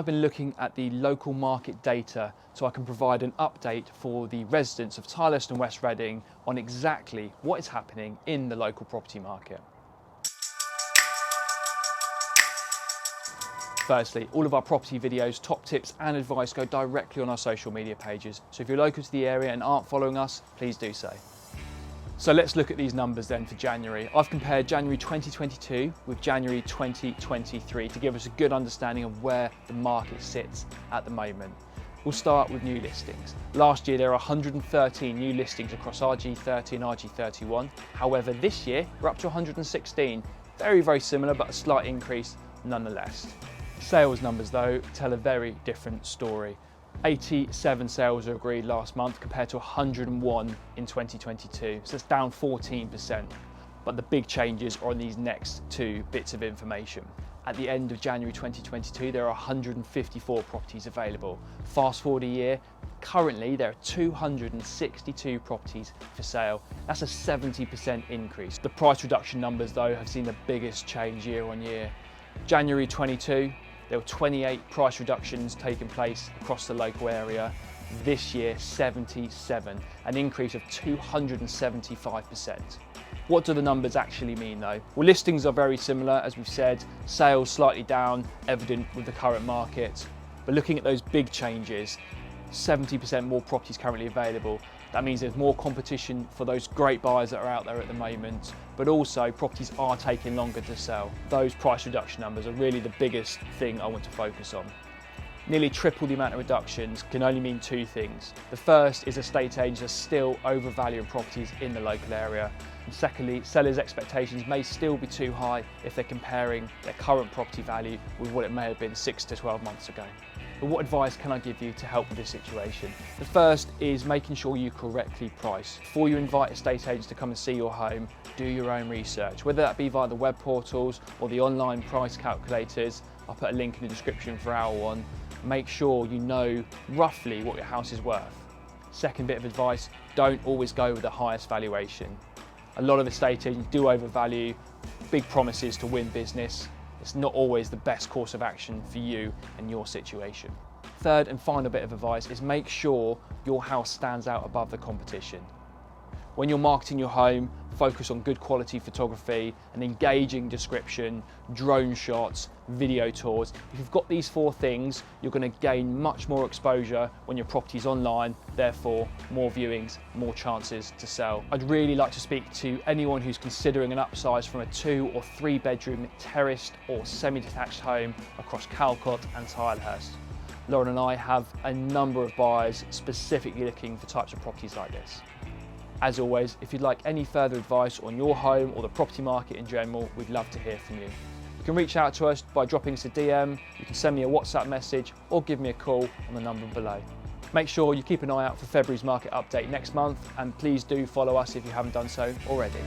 I've been looking at the local market data so I can provide an update for the residents of Tilehurst and West Reading on exactly what is happening in the local property market. Firstly, all of our property videos, top tips and advice go directly on our social media pages. So if you're local to the area and aren't following us, please do so. So let's look at these numbers then for January. I've compared January 2022 with January 2023 to give us a good understanding of where the market sits at the moment. We'll start with new listings. Last year there were 113 new listings across RG30 and RG31. However, this year we're up to 116. Very similar, but a slight increase nonetheless. Sales numbers though tell a very different story. 87 sales were agreed last month compared to 101 in 2022, so it's down 14%. But the big changes are on these next two bits of information. At the end of January 2022, there are 154 properties available. Fast forward a year, currently there are 262 properties for sale. That's a 70% increase. The price reduction numbers though have seen the biggest change year on year. January 22, there were 28 price reductions taking place across the local area. This year, 77, an increase of 275%. What do the numbers actually mean though? Well, listings are very similar, as we've said, sales slightly down, evident with the current market. But looking at those big changes, 70% more properties currently available. That means there's more competition for those great buyers that are out there at the moment, but also properties are taking longer to sell. Those price reduction numbers are really the biggest thing I want to focus on. Nearly triple the amount of reductions can only mean two things. The first is estate agents are still overvaluing properties in the local area. And secondly, sellers' expectations may still be too high if they're comparing their current property value with what it may have been 6 to 12 months ago. But what advice can I give you to help with this situation? The first is making sure you correctly price. Before you invite estate agents to come and see your home, do your own research, whether that be via the web portals or the online price calculators. I'll put a link in the description for our one. Make sure you know roughly what your house is worth. Second bit of advice, don't always go with the highest valuation. A lot of estate agents do overvalue big promises to win business. It's not always the best course of action for you and your situation. Third and final bit of advice is make sure your house stands out above the competition. When you're marketing your home, focus on good quality photography, an engaging description, drone shots, video tours. If you've got these four things, you're going to gain much more exposure when your property's online, therefore more viewings, more chances to sell. I'd really like to speak to anyone who's considering an upsize from a 2 or 3 bedroom terraced or semi-detached home across Calcott and Tilehurst. Lauren and I have a number of buyers specifically looking for types of properties like this. As always, if you'd like any further advice on your home or the property market in general, we'd love to hear from you. You can reach out to us by dropping us a DM, you can send me a WhatsApp message or give me a call on the number below. Make sure you keep an eye out for February's market update next month, and please do follow us if you haven't done so already.